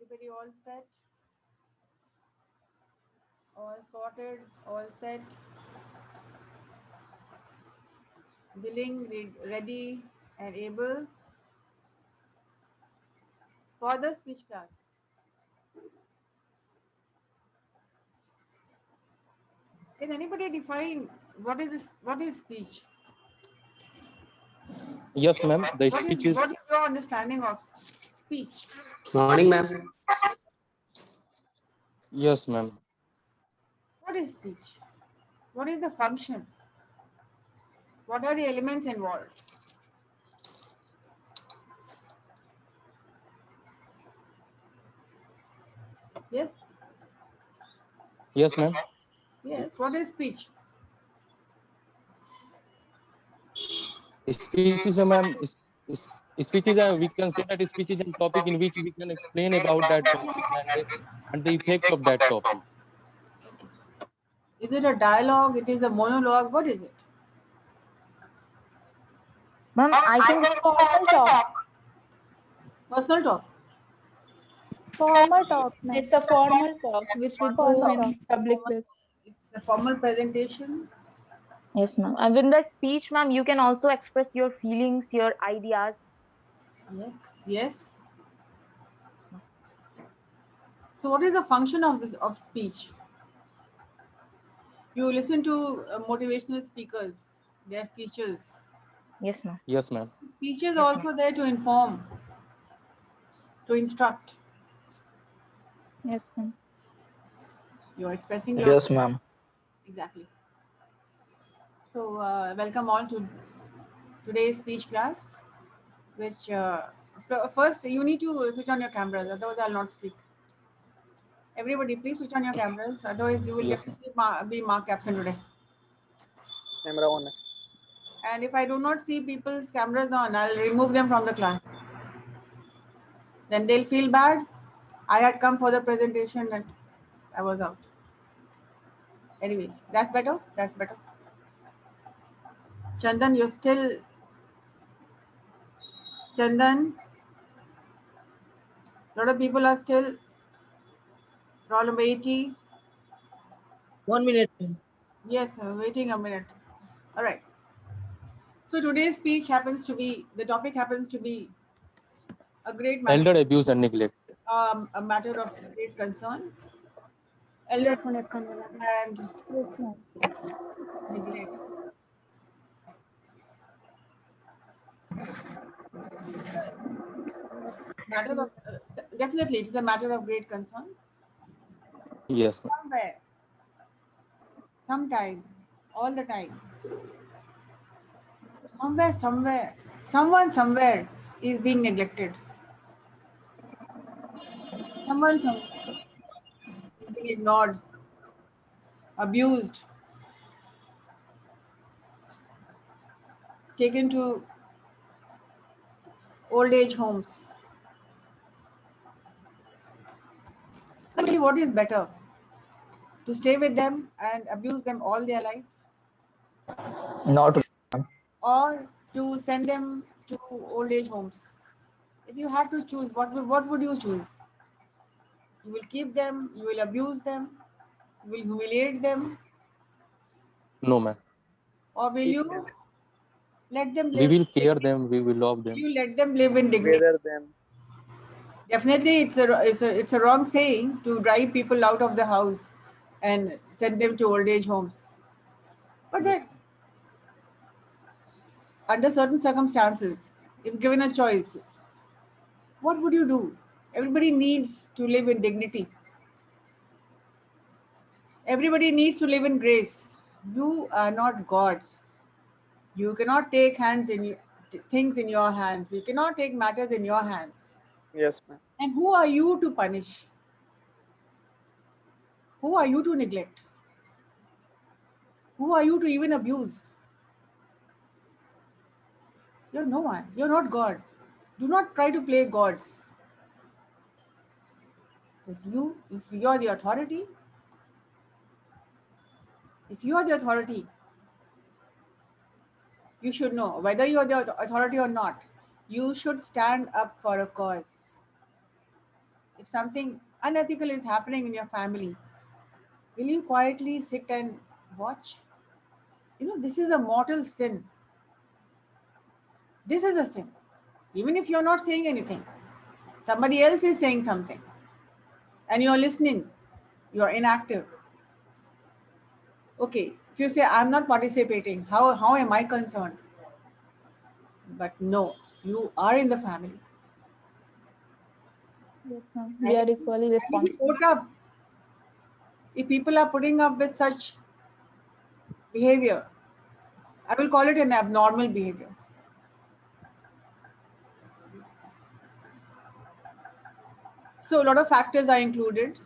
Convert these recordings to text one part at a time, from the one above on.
Everybody all set? All sorted, all set, willing, ready and able for the speech class. Can anybody define what is this? What is speech? Yes, ma'am. The What speech is is. your understanding of speech? Morning, ma'am. Yes, ma'am. What is speech? What is the function? What are the elements involved? Yes? Yes, ma'am. Yes. What is speech? Speech is, ma'am. Speech is we can say that speech is a topic in which we can explain about that topic and the effect of that topic. Is it a dialogue? It is a monologue? What is it? Ma'am, I think it's formal talk. Personal talk. Formal talk, ma'am. It's a formal talk which we do Formal in talk. public place. It's a formal presentation. Yes, ma'am. And in that speech, ma'am, you can also express your feelings, your ideas. Yes. Yes. So, what is the function of this of speech? You listen to motivational speakers, their speeches. Yes, ma'am. Yes, ma'am. Speeches also there to inform, to instruct. Yes, ma'am. You're expressing your Yes, ma'am. exactly. So, welcome all to today's speech class. Which first you need to switch on your cameras, otherwise I'll not speak. Everybody, please switch on your cameras, otherwise you will Yes, ma'am. definitely be marked absent today. Camera on. And if I do not see people's cameras on, I'll remove them from the class. Then they'll feel bad. I had come for the presentation and I was out. Anyways, that's better. That's better. Chandan, you're still. Chandan, a lot of people are still. Problem 80. 1 minute. Yes, waiting a minute. All right. So today's speech happens to be, the topic happens to be a great matter, Elder abuse and neglect. a matter of great concern. Elder and Yes, ma'am. neglect. Matter of definitely it is a matter of great concern. Yes, ma'am. Somewhere, sometime, all the time, somewhere, someone somewhere is being neglected. Someone somewhere is being ignored, abused, taken to old age homes. Actually, what is better? To stay with them and abuse them all their life, Not. or to send them to old age homes? If you had to choose, what would you choose? You will keep them, you will abuse them, you will humiliate them, No, ma'am. or will you let them We live? will care them. We will love Will them. you let them live in dignity? Definitely, it's a wrong saying to drive people out of the house and send them to old age homes. But Yes. that under certain circumstances, if given a choice, what would you do? Everybody needs to live in dignity. Everybody needs to live in grace. You are not gods. You cannot take things in your hands. You cannot take matters in your hands. Yes, ma'am. And who are you to punish? Who are you to neglect? Who are you to even abuse? You're no one. You're not God. Do not try to play gods. If you're the authority, you should know whether you're the authority or not. You should stand up for a cause. if something unethical is happening in your family, will you quietly sit and watch? This is a mortal sin. This is a sin. Even if you're not saying anything, somebody else is saying something, and you're listening, you're inactive. Okay, if you say, I'm not participating, how am I concerned? But no, you are in the family. Yes, ma'am. And We are if equally you responsible. put up, if people are putting up with such behavior, I will call it an abnormal behavior. So a lot of factors are included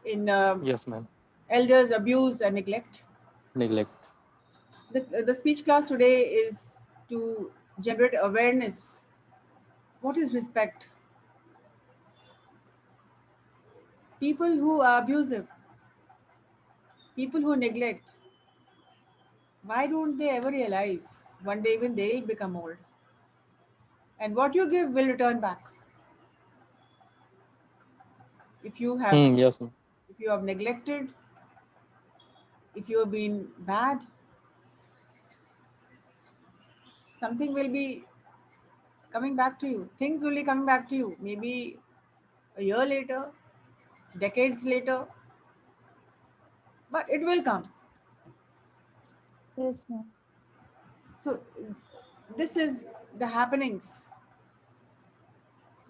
in Yes, ma'am. elders' abuse and neglect. Neglect. The speech class today is to generate awareness. What is respect? People who are abusive, people who neglect, why don't they ever realize one day when they'll become old? And what you give will return back. If you have Yes, ma'am. if you have neglected, if you have been bad, something will be coming back to you. Things will be coming back to you. Maybe a year later, decades later, but it will come. Yes, ma'am. So this is the happenings.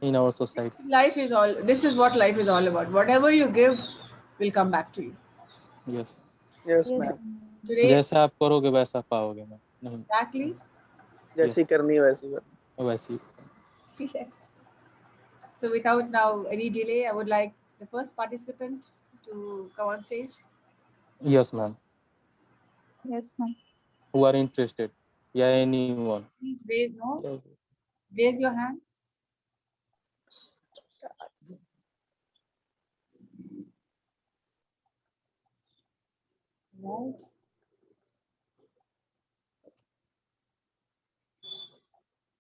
In our society. This is what life is all about. Whatever you give will come back to you. Yes. Yes, Yes, ma'am. ma'am. Today, जैसा आप करोगे वैसा पाओगे ma'am. नहीं. exactly. जैसी करनी है वैसी करनी. वैसे ही. Yes. So without now any delay, I would like the first participant to come on stage. Yes, ma'am. Yes, ma'am. Who are interested? Yeah, anyone. Please raise Yeah. raise your hands. Right.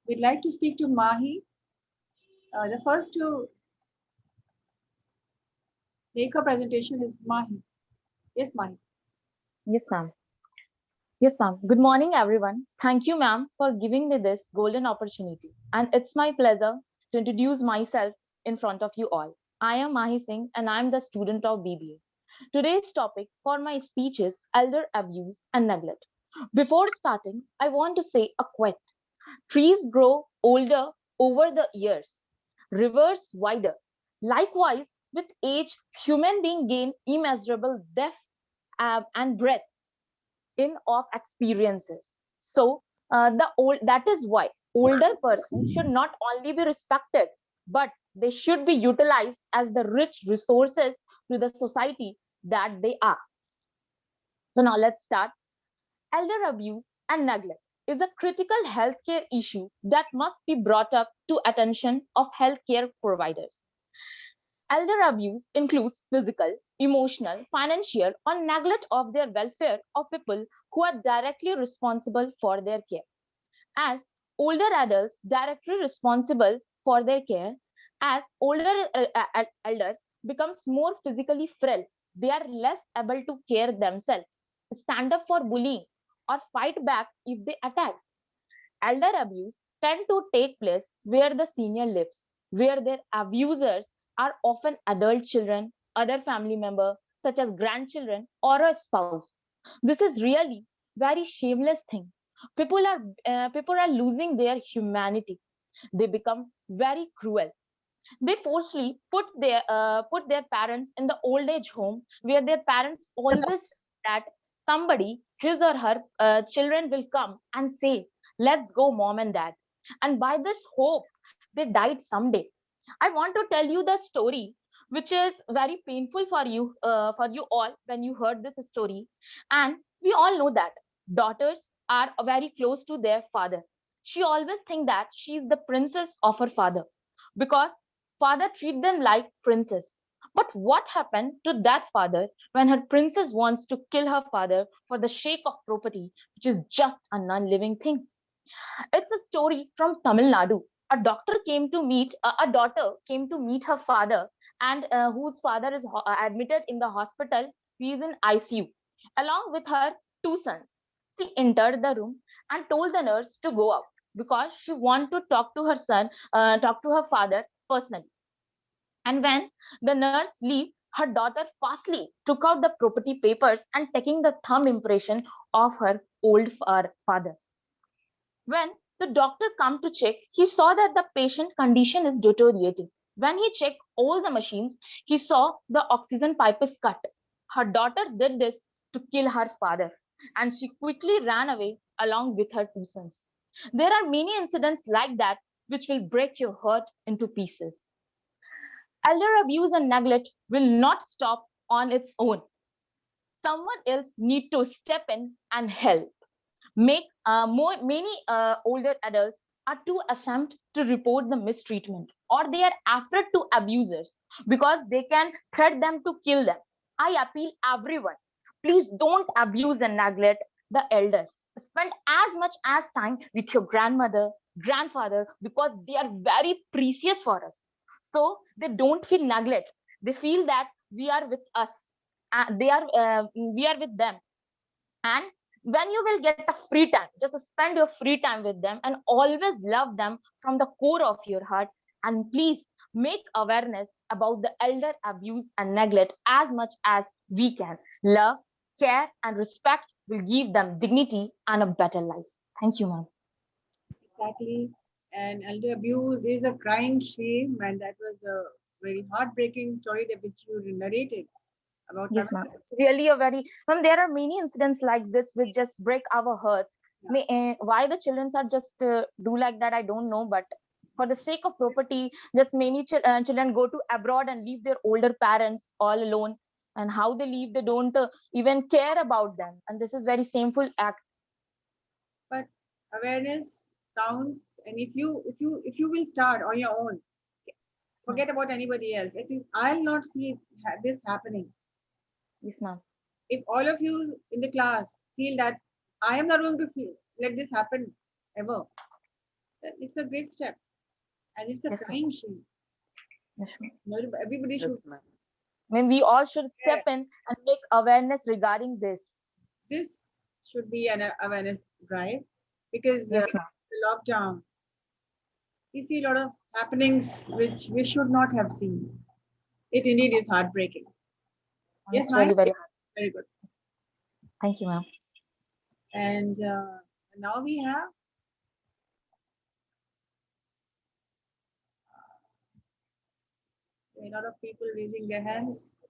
We'd like to speak to Mahi. The first to make a presentation is Mahi. Yes, Mahi. Yes, ma'am. Yes, ma'am. Good morning, everyone. Thank you, ma'am, for giving me this golden opportunity. And it's my pleasure to introduce myself in front of you all. I am Mahi Singh, and I'm the student of BBA. Today's topic for my speech is elder abuse and neglect. Before starting, I want to say a quote. Trees grow older over the years, rivers wider. Likewise, with age, human beings gain immeasurable depth and breadth in of experiences. So that is why older persons should not only be respected, but they should be utilized as the rich resources to the society that they are. So now let's start. Elder abuse and neglect is a critical healthcare issue that must be brought up to attention of healthcare providers. Elder abuse includes physical, emotional, financial, or neglect of their welfare of people who are directly responsible for their care. As older adults directly responsible for their care, as older elders becomes more physically frail, they are less able to care themselves, stand up for bullying, or fight back if they attack. Elder abuse tend to take place where the senior lives, where their abusers are often adult children, other family member, such as grandchildren or a spouse. This is really very shameless thing. People are losing their humanity. They become very cruel. They forcefully put their parents in the old age home where their parents always that somebody, his or her children will come and say, let's go, mom and dad. And by this hope, they died someday. I want to tell you the story, which is very painful for you all when you heard this story. And we all know that daughters are very close to their father. She always think that she is the princess of her father because father treat them like princess. But what happened to that father when her princess wants to kill her father for the sake of property, which is just a non-living thing? It's a story from Tamil Nadu. A daughter came to meet her father and whose father is admitted in the hospital. He is in ICU along with her two sons. She entered the room and told the nurse to go out because she wanted to talk to her son, talk to her father personally. And when the nurse leave, her daughter fastly took out the property papers and taking the thumb impression of her old father. When the doctor come to check, he saw that the patient condition is deteriorating. When he checked all the machines, he saw the oxygen pipe is cut. Her daughter did this to kill her father, and she quickly ran away along with her two sons. There are many incidents like that which will break your heart into pieces. Elder abuse and neglect will not stop on its own. Someone else need to step in and help. Many older adults are too ashamed to report the mistreatment, or they are afraid to abusers because they can threaten them to kill them. I appeal everyone, please don't abuse and neglect the elders. Spend as much as time with your grandmother, grandfather, because they are very precious for us. So they don't feel neglect. They feel that we are with us. We are with them. And when you will get a free time, just spend your free time with them and always love them from the core of your heart. And please make awareness about the elder abuse and neglect as much as we can. Love, care, and respect will give them dignity and a better life. Thank you, ma'am. Exactly. And elder abuse is a crying shame, and that was a very heartbreaking story that which you narrated about. Yes, ma'am. It's really a very, ma'am, there are many incidents like this which just break our hearts. Why the children are just do like that, I don't know. But for the sake of property, just many children go to abroad and leave their older parents all alone. And how they leave, they don't even care about them. And this is very shameful act. But awareness counts, and if you will start on your own, forget about anybody else. At least I'll not see this happening. Yes, ma'am. If all of you in the class feel that I am not going to let this happen ever, then it's a great step, and it's a Yes, crying shame. Yes, ma'am. Everybody should. I mean, we all should step in and make awareness regarding this. This should be an awareness drive, because Yes, the lockdown, we see a lot of happenings which we should not have seen. It indeed is heartbreaking. Yes, it's ma'am? really Very good. Thank you, ma'am. And now we have a lot of people raising their hands.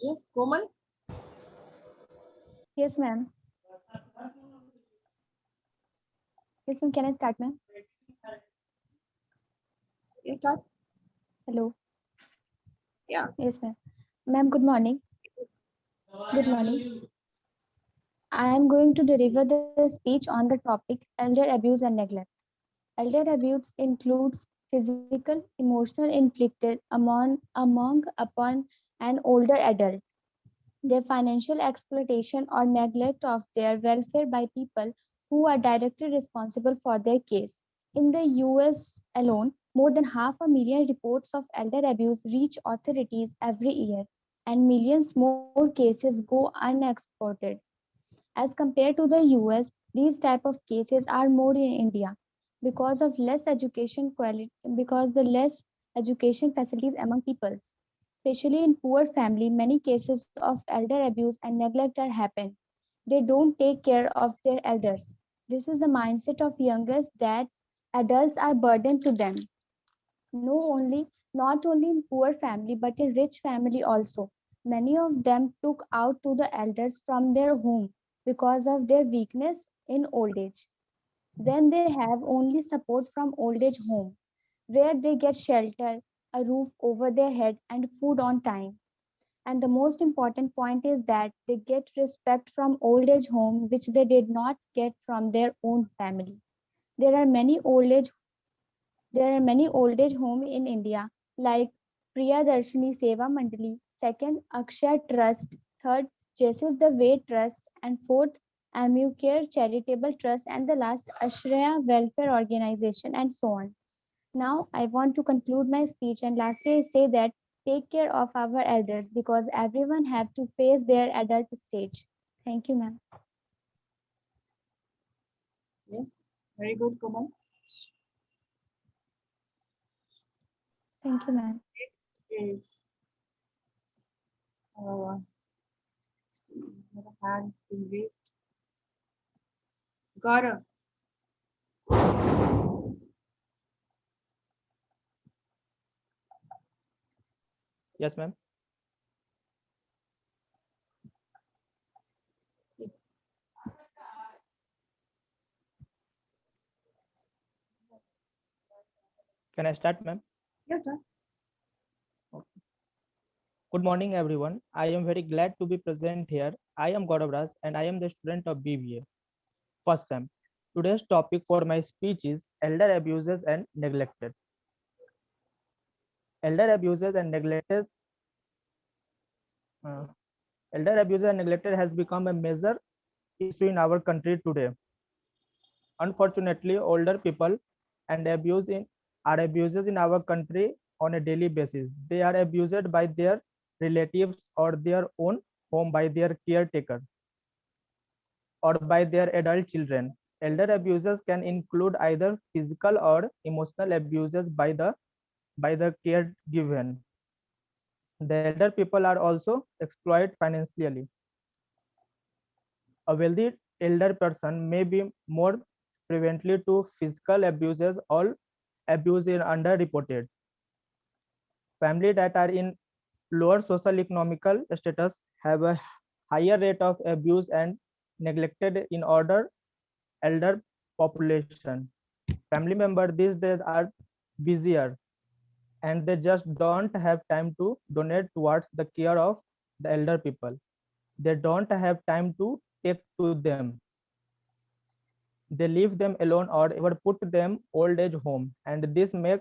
Yes, Komal? Yes, ma'am. Yes, ma'am. Can I start, ma'am? Yes, start. Hello. Yeah. Yes, ma'am. Ma'am, good morning. Good morning. I am going to deliver the speech on the topic elder abuse and neglect. Elder abuse includes physical, emotional inflicted upon an older adult, their financial exploitation or neglect of their welfare by people who are directly responsible for their case. In the US alone, more than 500,000 reports of elder abuse reach authorities every year, and millions more cases go unexported. As compared to the US, these type of cases are more in India because of less education quality, because the less education facilities among peoples. Especially in poor family, many cases of elder abuse and neglect are happen. They don't take care of their elders. This is the mindset of youngest that adults are burden to them. Not only in poor family but in rich family also. Many of them took out to the elders from their home because of their weakness in old age. Then they have only support from old age home where they get shelter, a roof over their head and food on time. And the most important point is that they get respect from old age home which they did not get from their own family. There are many old age there are many old age homes in India like Priyadarshini Seva Mandali, second Akshaya Trust, third Jesus the Way Trust, and fourth Amucare Charitable Trust, and the last Ashraya Welfare Organization, and so on. Now, I want to conclude my speech and lastly I say that take care of our elders because everyone have to face their adult stage. Thank you, ma'am. Yes, very good, Komal. Thank you, ma'am. Is let's see, another hand's been raised. Gaurav. Yes, ma'am. Yes. Can I start, ma'am? Yes, sir. Good morning, everyone. I am very glad to be present here. I am Gaurav Raj and I am the student of BBA, first sem. Today's topic for my speech is elder abuses and neglected. Elder abuses and neglected. Uh, Elder abuses and neglected has become a major issue in our country today. Unfortunately, older people and are abused in our country on a daily basis. They are abused by their relatives or their own home by their caretaker or by their adult children. Elder abuses can include either physical or emotional abuses by the care given. The elder people are also exploited financially. A wealthy elder person may be more prevalently to physical abuses. All abuse is underreported. Families that are in lower social economical status have a higher rate of abuse and neglected in order elder population. Family members these days are busier and they just don't have time to donate towards the care of the elder people. They don't have time to take to them. They leave them alone or ever put them old age home, and this make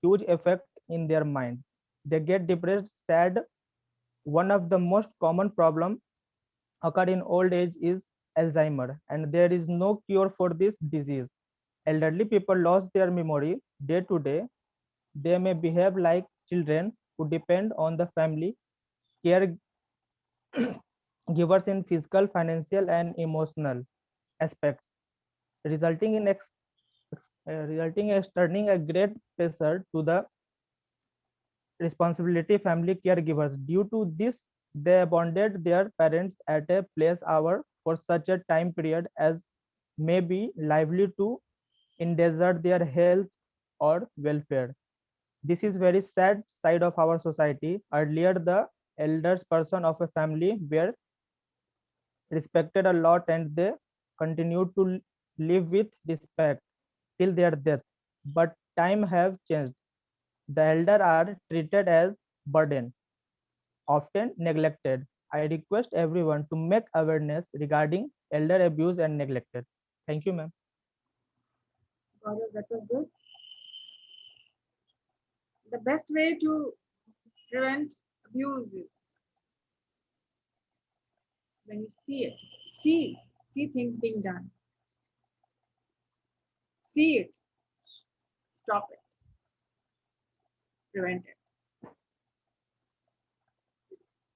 huge effect in their mind. They get depressed, sad. One of the most common problem occur in old age is Alzheimer, and there is no cure for this disease. Elderly people lost their memory day to day. They may behave like children who depend on the family caregivers in physical, financial, and emotional aspects, resulting in resulting as turning a great pressure to the responsibility family caregivers. Due to this, they abandoned their parents at a place hour for such a time period as may be lively to endanger their health or welfare. This is very sad side of our society. Earlier, the elders person of a family were respected a lot and they continued to live with respect till their death. But time have changed. The elder are treated as burden, often neglected. I request everyone to make awareness regarding elder abuse and neglected. Thank you, ma'am. Gaurav, that was good. The best way to prevent abuse is when you see it, see things being done. See it, stop it, prevent it.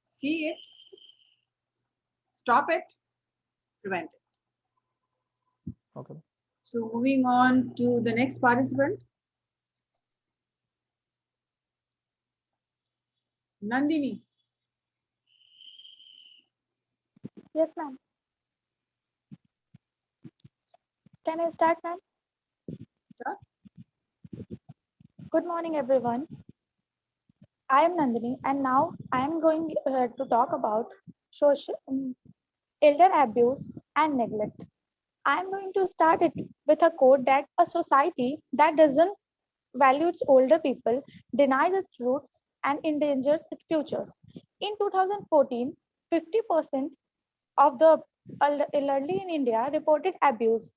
See it, stop it, prevent it. Okay. So moving on to the next participant, Nandini. Yes, ma'am. Can I start, ma'am? Sure. Good morning, everyone. I am Nandini, and now I am going to talk about social elder abuse and neglect. I am going to start it with a quote that a society that doesn't value its older people denies its roots and endangers its futures. In 2014, 50% of the elderly in India reported abuse.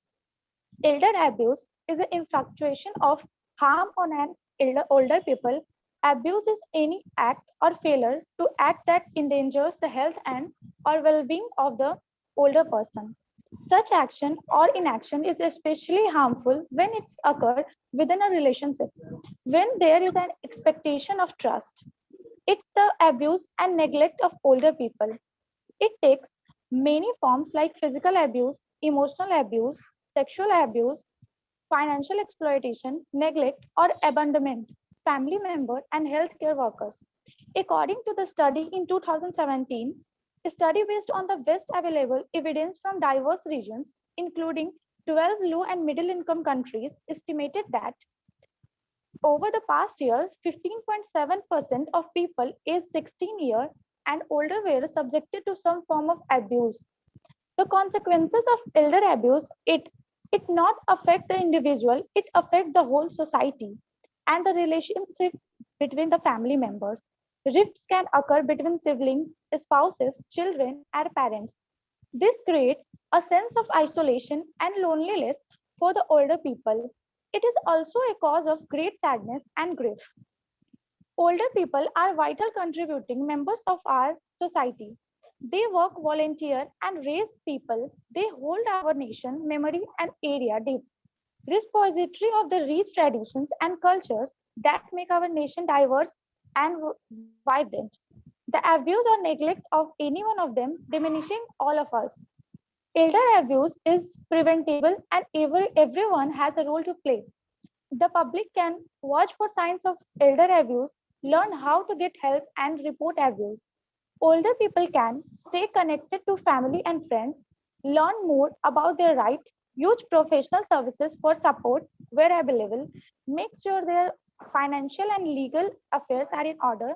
Elder abuse is an infatuation of harm on an older people. Abuse is any act or failure to act that endangers the health and or well-being of the older person. Such action or inaction is especially harmful when it's occurred within a relationship, when there is an expectation of trust. It's the abuse and neglect of older people. It takes many forms like physical abuse, emotional abuse, sexual abuse, financial exploitation, neglect, or abandonment, family member, and healthcare workers. According to the study in 2017, a study based on the best available evidence from diverse regions, including 12 low and middle income countries, estimated that over the past year, 15.7% of people aged 16 years and older were subjected to some form of abuse. The consequences of elder abuse, it not affect the individual, it affect the whole society and the relationship between the family members. Rifts can occur between siblings, spouses, children, and parents. This creates a sense of isolation and loneliness for the older people. It is also a cause of great sadness and grief. Older people are vital contributing members of our society. They work, volunteer, and raise people. They hold our nation, memory, and area deep. Repository of the rich traditions and cultures that make our nation diverse and vibrant. The abuse or neglect of any one of them diminishing all of us. Elder abuse is preventable and everyone has a role to play. The public can watch for signs of elder abuse, learn how to get help and report abuse. Older people can stay connected to family and friends, learn more about their right, use professional services for support where available, make sure their financial and legal affairs are in order.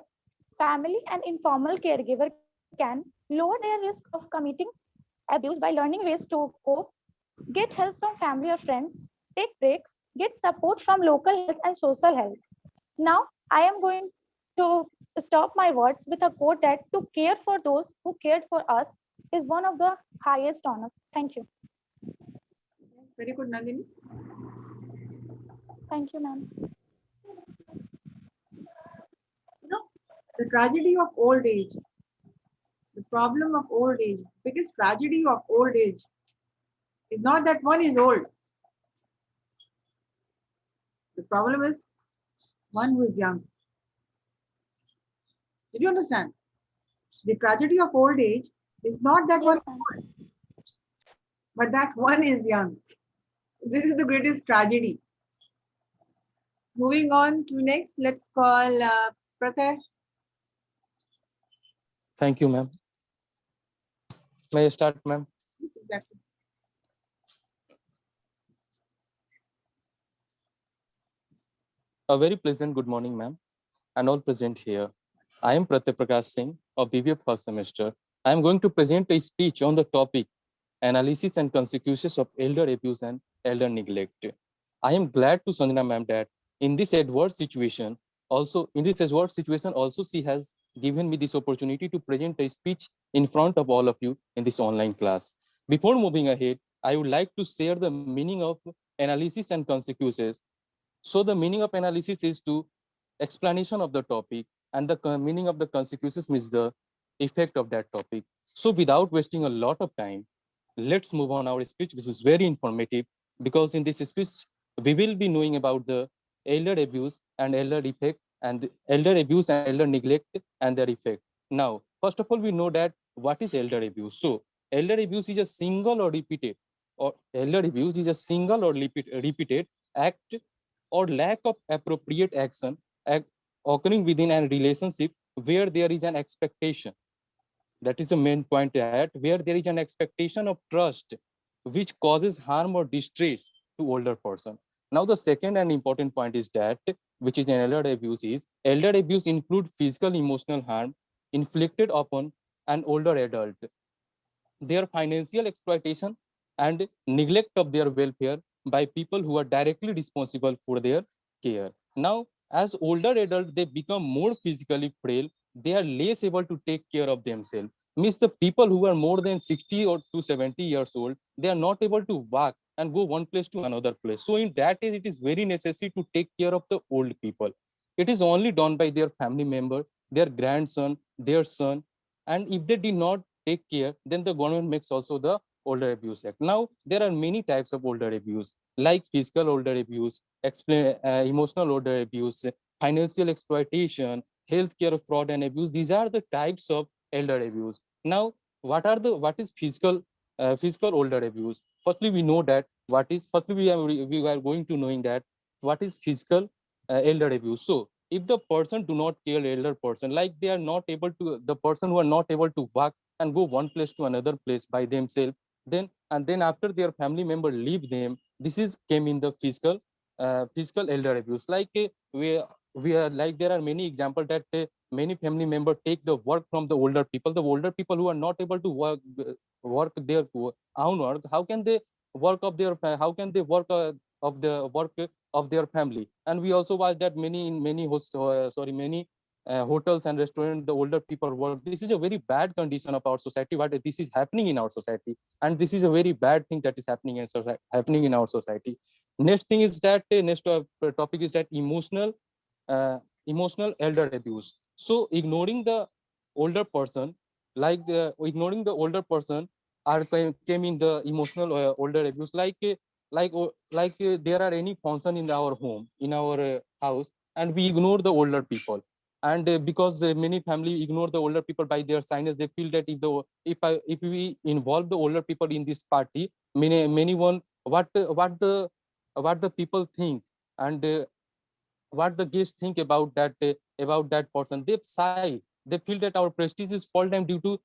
Family and informal caregiver can lower their risk of committing abuse by learning ways to cope, get help from family or friends, take breaks, get support from local health and social help. Now, I am going to stop my words with a quote that to care for those who cared for us is one of the highest honor. Thank you. Yes, very good, Nandini. Thank you, ma'am. You know, the tragedy of old age, the problem of old age, biggest tragedy of old age is not that one is old. The problem is one who is young. Did you understand? The tragedy of old age is not that one Yes, is ma'am. old, but that one is young. This is the greatest tragedy. Moving on to next, let's call Pratesh. Thank you, ma'am. May I start, ma'am? Exactly. A very pleasant good morning, ma'am, and all present here. I am Pratyay Prakash Singh of BBA first semester. I am going to present a speech on the topic analysis and consequences of elder abuse and elder neglect. I am glad to Sanjana ma'am that in this adverse situation, also she has given me this opportunity to present a speech in front of all of you in this online class. Before moving ahead, I would like to share the meaning of analysis and consequences. So the meaning of analysis is to explanation of the topic, and the meaning of the consequences means the effect of that topic. So without wasting a lot of time, let's move on our speech, which is very informative, because in this speech, we will be knowing about the elder abuse and elder effect, and the elder abuse and elder neglect and their effect. Now, first of all, we know that what is elder abuse. So elder abuse is a single or repeated, or elder abuse is a single or repeated act or lack of appropriate action occurring within a relationship where there is an expectation. That is the main point at where there is an expectation of trust, which causes harm or distress to older person. Now, the second and important point is that, which is an elder abuse include physical, emotional harm inflicted upon an older adult, their financial exploitation and neglect of their welfare by people who are directly responsible for their care. Now, as older adults, they become more physically frail. They are less able to take care of themselves. Means the people who are more than 60 or to 70 years old, they are not able to walk and go one place to another place. So in that case, it is very necessary to take care of the old people. It is only done by their family member, their grandson, their son. And if they did not take care, then the government makes also the Older Abuse Act. Now, there are many types of older abuse, like physical older abuse, emotional older abuse, financial exploitation, healthcare fraud and abuse. These are the types of elder abuse. Now, what is physical older abuse? Firstly, we know that we are going to knowing that what is physical elder abuse. So, if the person do not care elder person, like they are not able to, the person who are not able to walk and go one place to another place by themselves, then after their family member leave them, this is came in the physical elder abuse. Like we are like there are many examples that many family members take the work from the older people who are not able to work their own work. How can they work of their how can they work of the work of their family? And we also watch that many hotels and restaurants, the older people work. This is a very bad condition of our society, but this is happening in our society, and this is a very bad thing that is happening in our society. Next thing is that topic is that uh, emotional elder abuse. So ignoring the older person, ignoring the older person, came in the emotional older abuse. There are any function in our home, in our house, and we ignore the older people. And because many family ignore the older people by their silence, they feel that if we involve the older people in this party, many one what the people think, and what the guests think about that person. They sigh, they feel that our prestige is fall down due to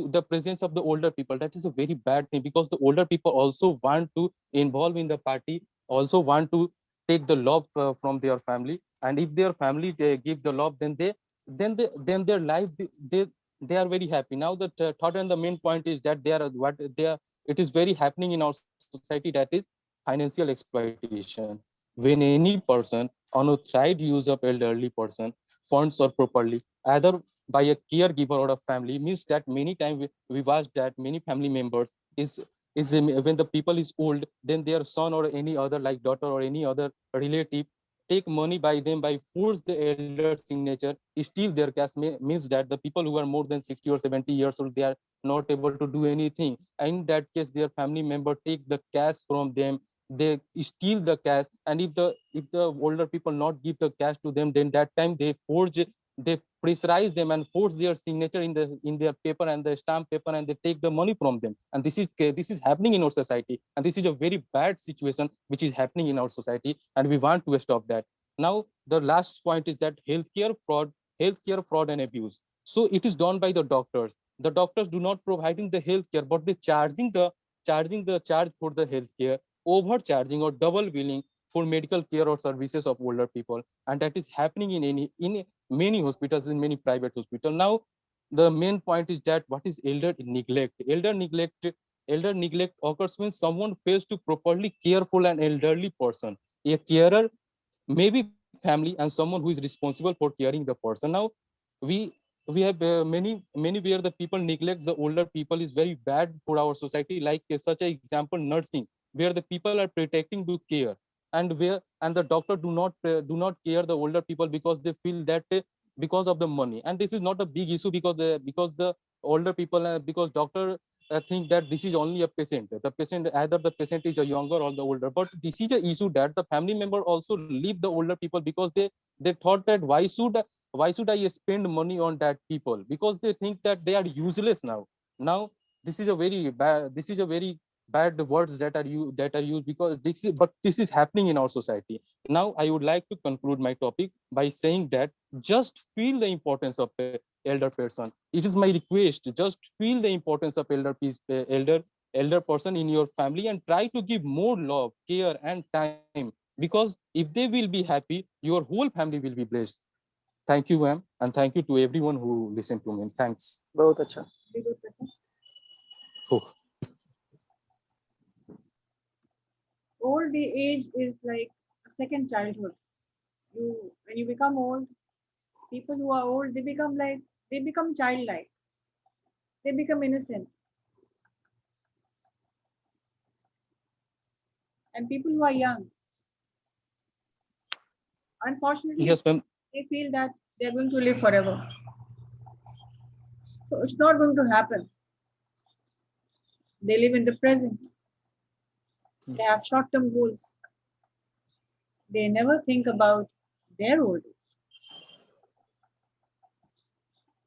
the presence of the older people. That is a very bad thing, because the older people also want to involve in the party, also want to take the love from their family. And if their family give the love, then their life, they are very happy. Now the third and the main point is that it is very happening in our society, that is financial exploitation. When any person unauthorized use of elderly person funds or properly, either by a caregiver or a family, means that many times we watch that many family members is when the people is old, then their son or any other like daughter or any other relative take money by them by force the elder signature, steal their cash. Means that the people who are more than 60 or 70 years old, they are not able to do anything. In that case, their family member take the cash from them, they steal the cash. And if the older people not give the cash to them, then that time they pressurize them and force their signature in their paper and the stamp paper, and they take the money from them. And this is happening in our society, and this is a very bad situation which is happening in our society, and we want to stop that. Now the last point is that healthcare fraud and abuse. So it is done by the doctors. The doctors do not providing the healthcare, but they charge for the healthcare, overcharging or double billing for medical care or services of older people. And that is happening in many hospitals, in many private hospitals. Now the main point is that what is elder neglect occurs when someone fails to properly care for an elderly person. A carer may be family and someone who is responsible for caring the person. Now we we have many where the people neglect the older people is very bad for our society, like such an example nursing, where the people are protecting to care, and the doctor do not care the older people because they feel that because of the money. And this is not a big issue, because the older people because doctor think that this is only a patient. The patient, either the patient is a younger or the older, but this is a issue that the family member also leave the older people, because they thought that why should I spend money on that people, because they think that they are useless now. Now this is a very bad words that are used, because this is happening in our society. Now I would like to conclude my topic by saying that just feel the importance of elder person. It is my request, just feel the importance of elder person in your family, and try to give more love, care and time, because if they will be happy, your whole family will be blessed. Thank you, ma'am, and thank you to everyone who listened to me. Thanks. बहुत अच्छा. Oh. Old age is like a second childhood. When you become old, people who are old, they become childlike. They become innocent. And people who are young, unfortunately, Yes, ma'am. they feel that they're going to live forever. So it's not going to happen. They live in the present. They have short-term goals. They never think about their old age.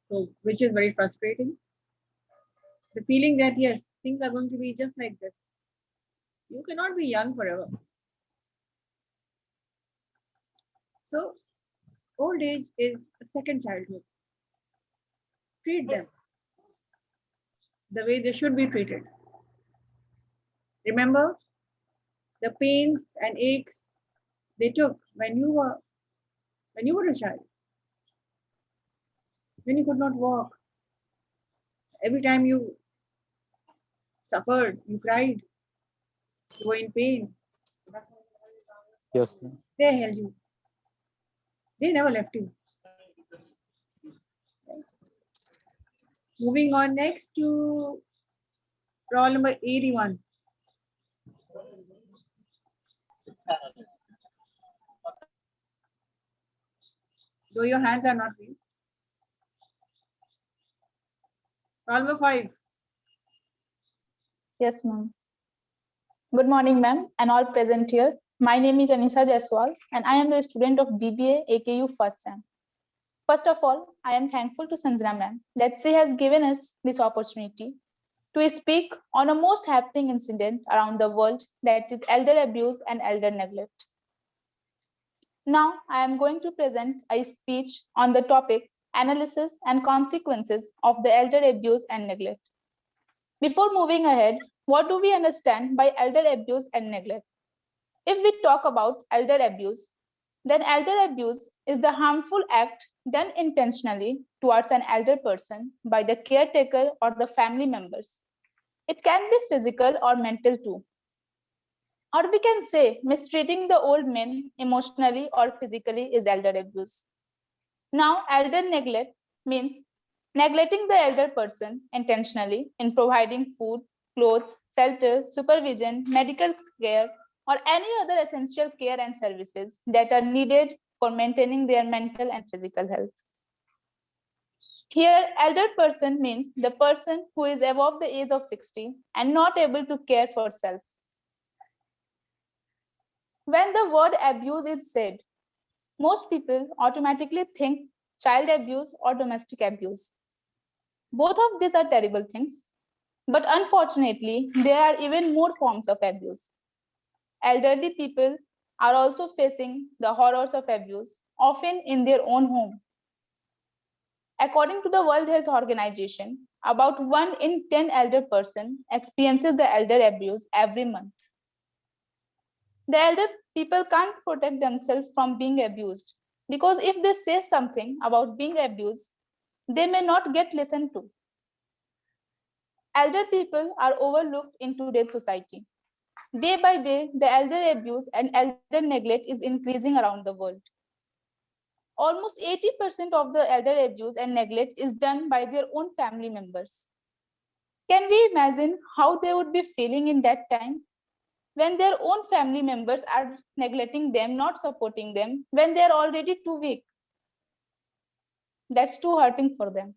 So, which is very frustrating. The feeling that yes, things are going to be just like this. You cannot be young forever. So, old age is a second childhood. Treat them the way they should be treated. Remember the pains and aches they took when you were a child, when you could not walk. Every time you suffered, you cried, you were in pain. Yes. They held you. They never left you. Moving on next to roll number 81. Though your hands are not raised. Roll number 5. Yes, ma'am. Good morning, ma'am, and all present here. My name is Anisa Jaiswal, and I am the student of BBA AKU first sem. First of all, I am thankful to Sanjana ma'am that she has given us this opportunity to speak on a most happening incident around the world, that is elder abuse and elder neglect. Now, I am going to present a speech on the topic analysis and consequences of the elder abuse and neglect. Before moving ahead, what do we understand by elder abuse and neglect? If we talk about elder abuse, then elder abuse is the harmful act done intentionally towards an elder person by the caretaker or the family members. It can be physical or mental too. Or we can say mistreating the old men emotionally or physically is elder abuse. Now, elder neglect means neglecting the elder person intentionally in providing food, clothes, shelter, supervision, medical care, or any other essential care and services that are needed for maintaining their mental and physical health. Here, elder person means the person who is above the age of 60 and not able to care for self. When the word abuse is said, most people automatically think child abuse or domestic abuse. Both of these are terrible things, but unfortunately, there are even more forms of abuse. Elderly people are also facing the horrors of abuse, often in their own home. According to the World Health Organization, about 1 in 10 elder person experiences the elder abuse every month. The elder people can't protect themselves from being abused because if they say something about being abused, they may not get listened to. Elder people are overlooked in today's society. Day by day, the elder abuse and elder neglect is increasing around the world. Almost 80% of the elder abuse and neglect is done by their own family members. Can we imagine how they would be feeling in that time when their own family members are neglecting them, not supporting them, when they are already too weak? That's too hurting for them.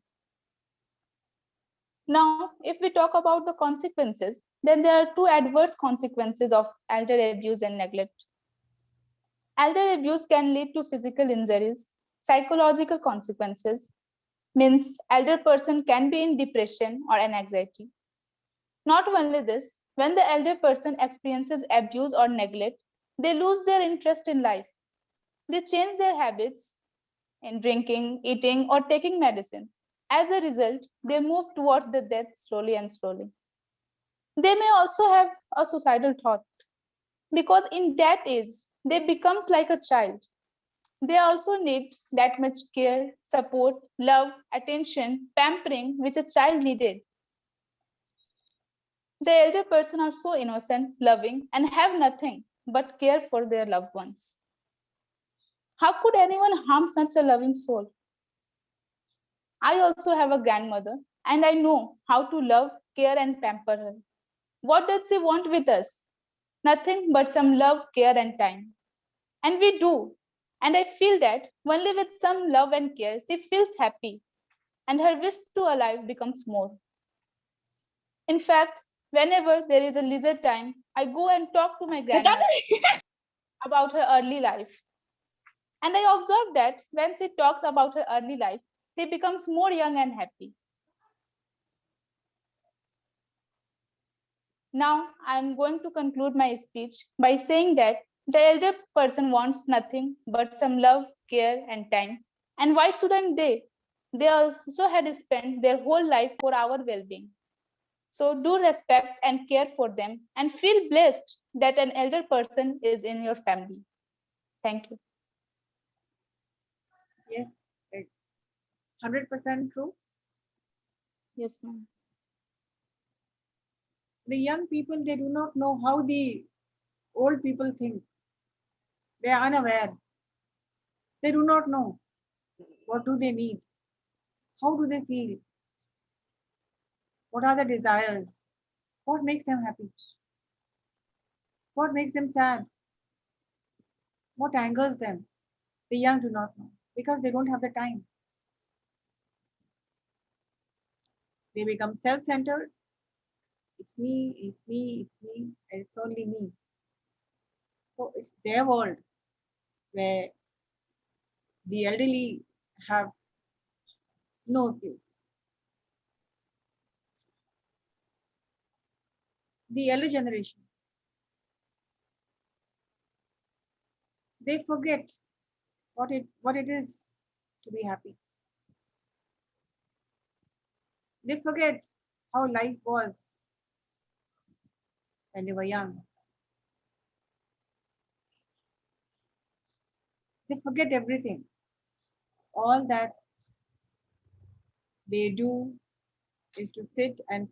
Now, if we talk about the consequences, then there are two adverse consequences of elder abuse and neglect. Elder abuse can lead to physical injuries, psychological consequences, means elder person can be in depression or an anxiety. Not only this, when the elder person experiences abuse or neglect, they lose their interest in life. They change their habits in drinking, eating, or taking medicines. As a result, they move towards the death slowly and slowly. They may also have a suicidal thought because in that age, they becomes like a child. They also need that much care, support, love, attention, pampering, which a child needed. The elder person are so innocent, loving, and have nothing but care for their loved ones. How could anyone harm such a loving soul? I also have a grandmother, and I know how to love, care, and pamper her. What does she want with us? Nothing but some love, care, and time. And we do. And I feel that only with some love and care, she feels happy, and her wish to alive becomes more. In fact, Whenever there is a leisure time, I go and talk to my grandmother about her early life. And I observe that when she talks about her early life, she becomes more young and happy. Now, I am going to conclude my speech by saying that the elder person wants nothing but some love, care, and time. And why shouldn't they? They also had spent their whole life for our well being. So, do respect and care for them and feel blessed that an elder person is in your family. Thank you. Yes, 100% true. Yes, ma'am. The young people, they do not know how the old people think. They are unaware. They do not know what do they need, how do they feel, what are the desires, what makes them happy, what makes them sad, what angers them. The young do not know because they don't have the time. They become self-centered. It's me, it's me, it's me, and it's only me. So it's their world where the elderly have no place. The elder generation, they forget what it is to be happy. They forget how life was when they were young. They forget everything. All that they do is to sit and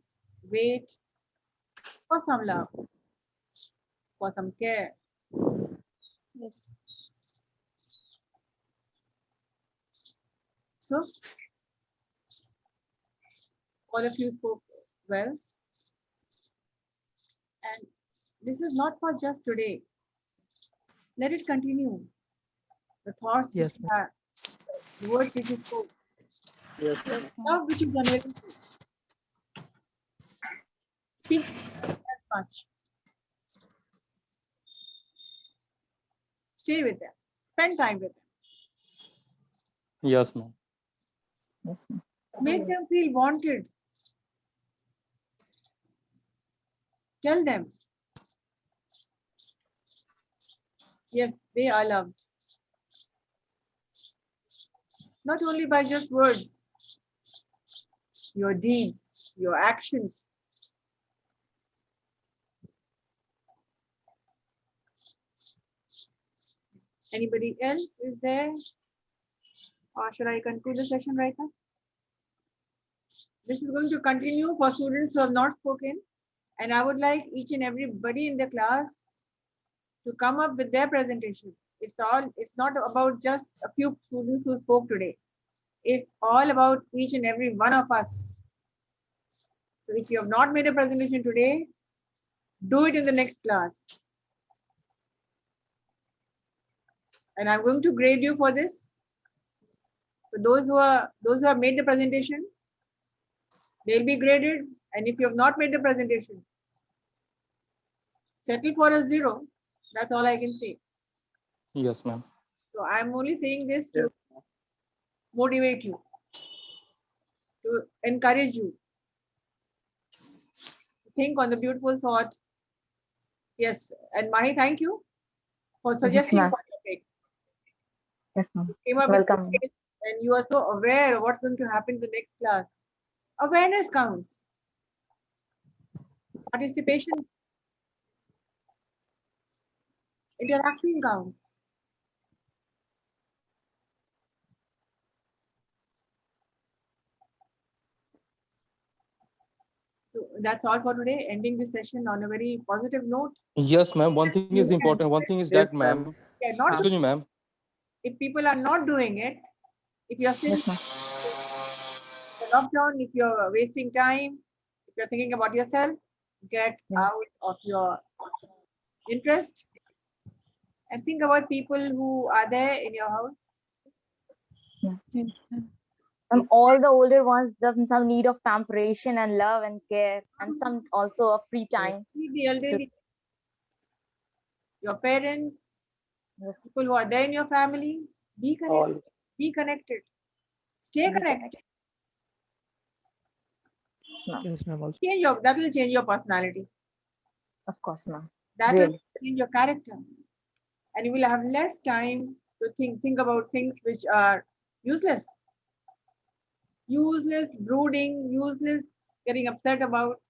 wait for some love, for some care. Yes. So, all of you spoke well. And this is not for just today. Let it continue. The thoughts which Yes, you have, the words which you spoke, Yes. Yes, love which you generated. Speak as much. Stay with them. Spend time with them. Yes, ma'am. Yes, ma'am. Make them feel wanted. Tell them, yes, they are loved. Not only by just words, your deeds, your actions. Anybody else is there? Or should I conclude the session right now? This is going to continue for students who have not spoken. And I would like each and everybody in the class to come up with their presentation. It's not about just a few students who spoke today. It's all about each and every one of us. So if you have not made a presentation today, do it in the next class. And I'm going to grade you for this. So those who have made the presentation, they'll be graded. And if you have not made the presentation, settle for a 0. That's all I can say. Yes, ma'am. So I'm only saying this to motivate you, to encourage you, to think on the beautiful thought. Yes, and Mahi, thank you for suggesting ma'am. what topic. Yes, ma'am. Came up with Welcome. it, and you are so aware of what's going to happen in the next class. Awareness counts. Participation, interaction counts. So that's all for today. Ending this session on a very positive note. Yes, ma'am. One thing is important. One thing is Yes, that, ma'am. Yeah, not Excuse me, ma'am. if people are not doing it, if you're still Yes, ma'am. the lockdown, if you're wasting time, if you're thinking about yourself, get Yes. out of your interest and think about people who are there in your house. Yeah. Yes, ma'am. All the older ones have some need of pamperation and love and care, and some also of free time. Feed the elderly, your parents, Yes. people who are there in your family. Be connected. Be connected. Stay connected. Yes, ma'am. Yes, ma'am. Also. That will change your personality. Of course, ma'am. That Really. will change your character, and you will have less time to think about things which are useless. Useless brooding, useless getting upset about.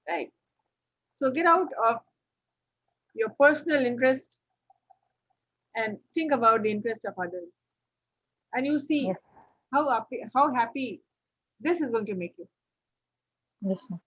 Right. So get out of your personal interest and think about the interest of others. And you see Yes. how happy this is going to make you. Yes, ma'am.